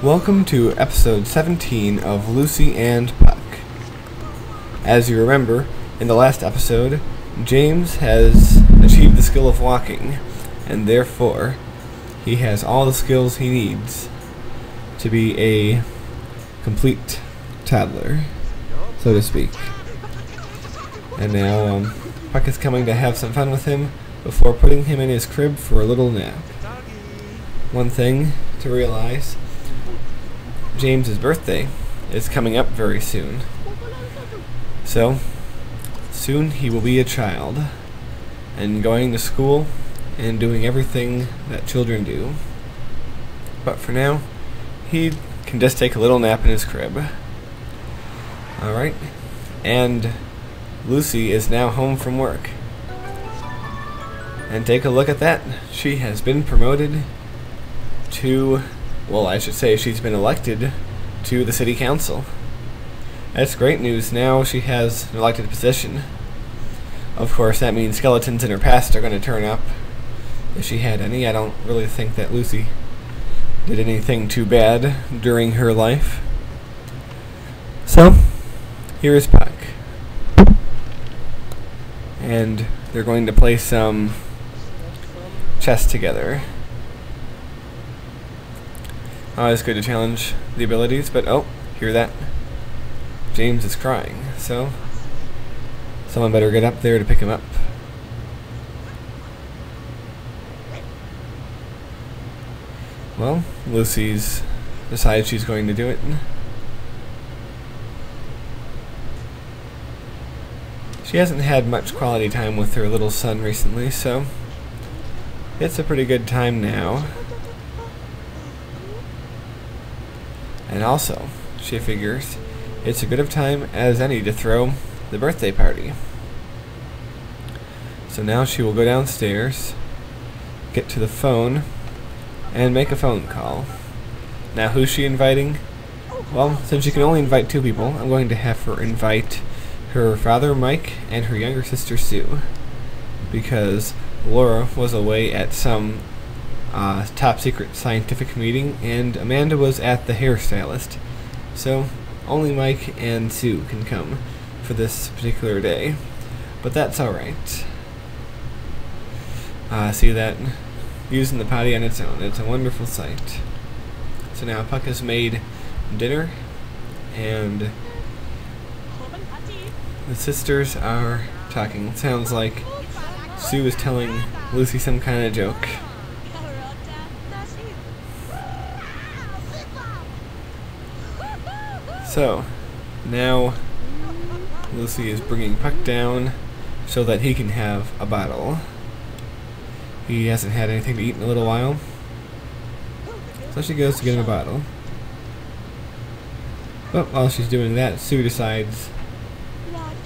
Welcome to episode 17 of Lucy and Puck. As you remember, in the last episode, James has achieved the skill of walking, and therefore, he has all the skills he needs to be a complete toddler, so to speak. And now, Puck is coming to have some fun with him before putting him in his crib for a little nap. One thing to realize: James's birthday is coming up very soon. So, soon he will be a child, and going to school and doing everything that children do. But for now, he can just take a little nap in his crib. Alright, and Lucy is now home from work. And take a look at that. She has been promoted to, well, I should say she's been elected to the city council. That's great news. Now she has an elected position. Of course, that means skeletons in her past are going to turn up, if she had any. I don't really think that Lucy did anything too bad during her life. So, here is Puck. And they're going to play some chess together. It's good to challenge the abilities, but oh, hear that? James is crying, so someone better get up there to pick him up. Well, Lucy's decides she's going to do it. She hasn't had much quality time with her little son recently, so it's a pretty good time now. And also, she figures it's as good of time as any to throw the birthday party. So now she will go downstairs, get to the phone, and make a phone call. Now, who's she inviting? Well, since she can only invite 2 people, I'm going to have her invite her father, Mike, and her younger sister, Sue, because Laura was away at some top secret scientific meeting, and Amanda was at the hairstylist. So only Mike and Sue can come for this particular day, but that's alright. See that? Using the potty on its own. It's a wonderful sight. So now Puck has made dinner, and the sisters are talking. It sounds like Sue is telling Lucy some kind of joke. So, now Lucy is bringing Puck down so that he can have a bottle. He hasn't had anything to eat in a little while, so she goes to get him a bottle. But while she's doing that, Sue decides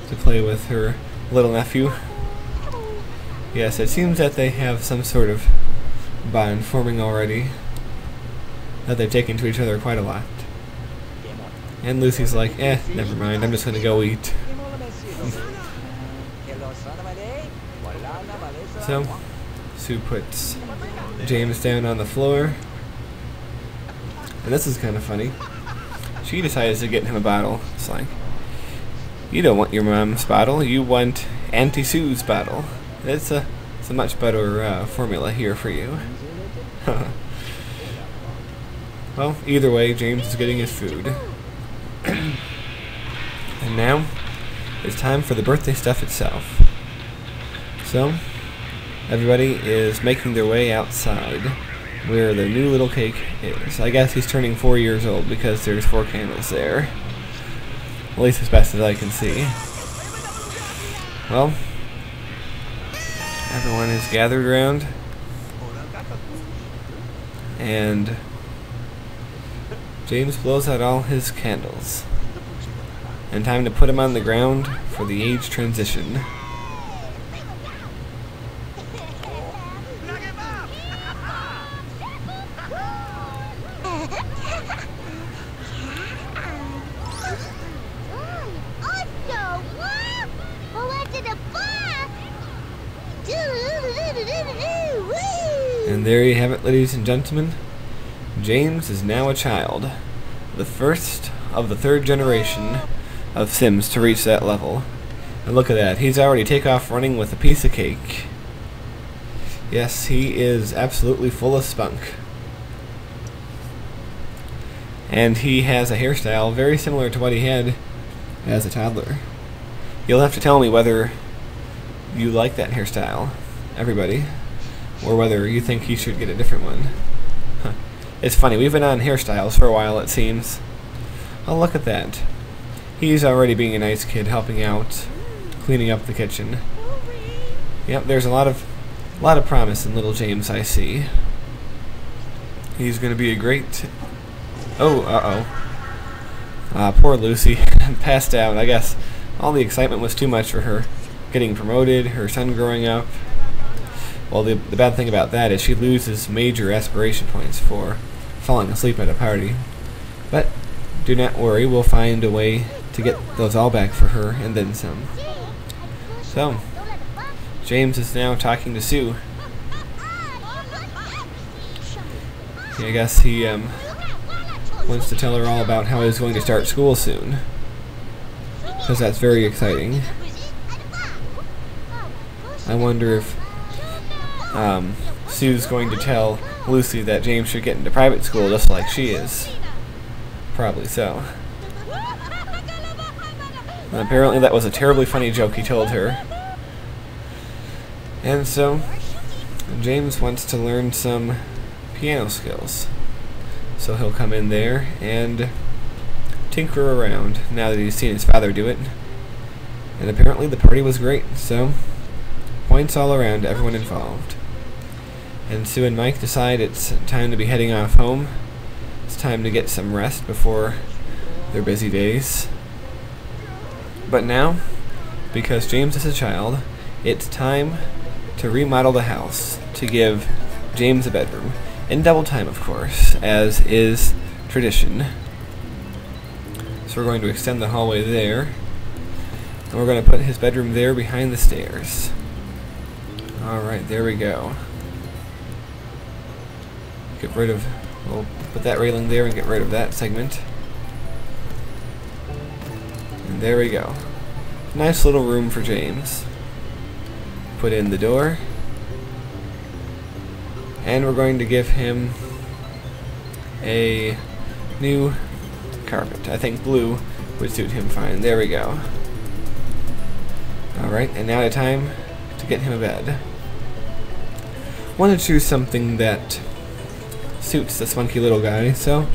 to play with her little nephew. Yes, it seems that they have some sort of bond forming already, that they've taken to each other quite a lot. And Lucy's like, never mind, I'm just gonna go eat. So, Sue puts James down on the floor. And this is kind of funny. She decides to get him a bottle. It's like, you don't want your mom's bottle, you want Auntie Sue's bottle. It's a much better formula here for you. Well, either way, James is getting his food. And now, it's time for the birthday stuff itself. So, everybody is making their way outside where the new little cake is. I guess he's turning 4 years old because there's 4 candles there. At least as best as I can see. Well, everyone is gathered around, and James blows out all his candles. And time to put him on the ground for the age transition. And there you have it, ladies and gentlemen. James is now a child, the first of the third generation of Sims to reach that level. And look at that, he's already take off running with a piece of cake. Yes, he is absolutely full of spunk. And he has a hairstyle very similar to what he had as a toddler. You'll have to tell me whether you like that hairstyle, everybody, or whether you think he should get a different one. Huh. It's funny, we've been on hairstyles for a while, it seems. Oh, look at that. He's already being a nice kid, helping out, cleaning up the kitchen. Yep, there's a lot of promise in little James, I see. He's going to be a great... Oh, uh-oh. Poor Lucy. Passed out. I guess all the excitement was too much for her. Getting promoted, her son growing up. Well, the bad thing about that is she loses major aspiration points for falling asleep at a party. But do not worry, we'll find a way to get those all back for her, and then some. So, James is now talking to Sue. I guess he wants to tell her all about how he's going to start school soon, because that's very exciting. I wonder if Sue's going to tell Lucy that James should get into private school just like she is. Probably so. And apparently that was a terribly funny joke he told her. And so, James wants to learn some piano skills. So he'll come in there and tinker around now that he's seen his father do it. And apparently the party was great, so points all around to everyone involved. And Sue and Mike decide it's time to be heading off home. It's time to get some rest before their busy days. But now, because James is a child, it's time to remodel the house to give James a bedroom. In double time, of course, as is tradition. So we're going to extend the hallway there. And we're going to put his bedroom there behind the stairs. Alright, there we go. Get rid of... We'll put that railing there and get rid of that segment. And there we go. Nice little room for James. Put in the door. And we're going to give him a new carpet. I think blue would suit him fine. There we go. Alright, and now it's time to get him a bed. Want to choose something that suits the spunky little guy, so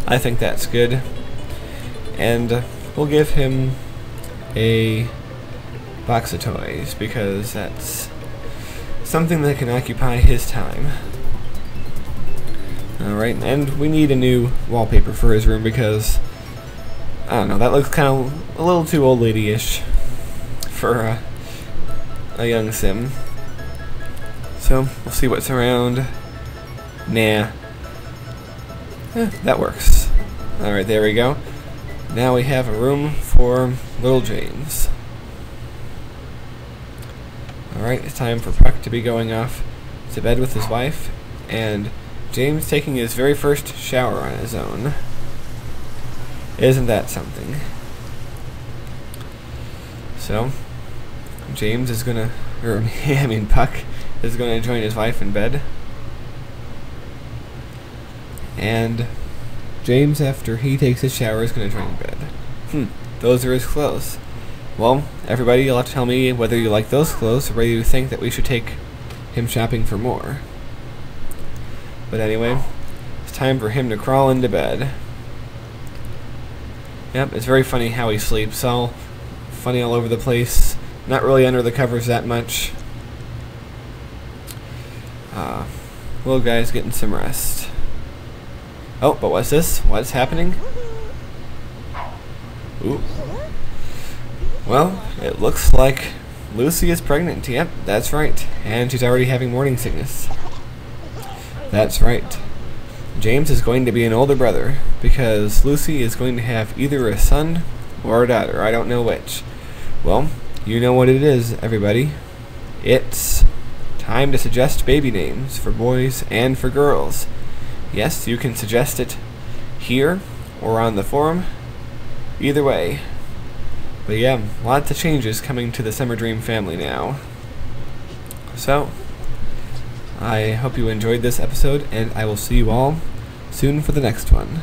I think that's good. And we'll give him a box of toys, because that's something that can occupy his time. Alright, and we need a new wallpaper for his room because, I don't know, that looks kind of a little too old lady-ish for a young sim. So, we'll see what's around. Nah. That works. Alright, there we go. Now we have a room for little James. Alright, it's time for Puck to be going off to bed with his wife, and James taking his very first shower on his own. Isn't that something? So, James is gonna, Puck is gonna join his wife in bed. And James, after he takes his shower, is gonna join in bed. Those are his clothes. Well, everybody, you'll have to tell me whether you like those clothes or whether you think that we should take him shopping for more. But anyway, it's time for him to crawl into bed. Yep, it's very funny how he sleeps, all funny all over the place, not really under the covers that much. Little guy's getting some rest. Oh, but what's this? What's happening? Ooh. Well, it looks like Lucy is pregnant. Yep, that's right. And she's already having morning sickness. That's right. James is going to be an older brother, because Lucy is going to have either a son or a daughter. I don't know which. Well, you know what it is, everybody. It's time to suggest baby names for boys and for girls. Yes, you can suggest it here or on the forum. Either way. But yeah, lots of changes coming to the Summer Dream family now. So, I hope you enjoyed this episode, and I will see you all soon for the next one.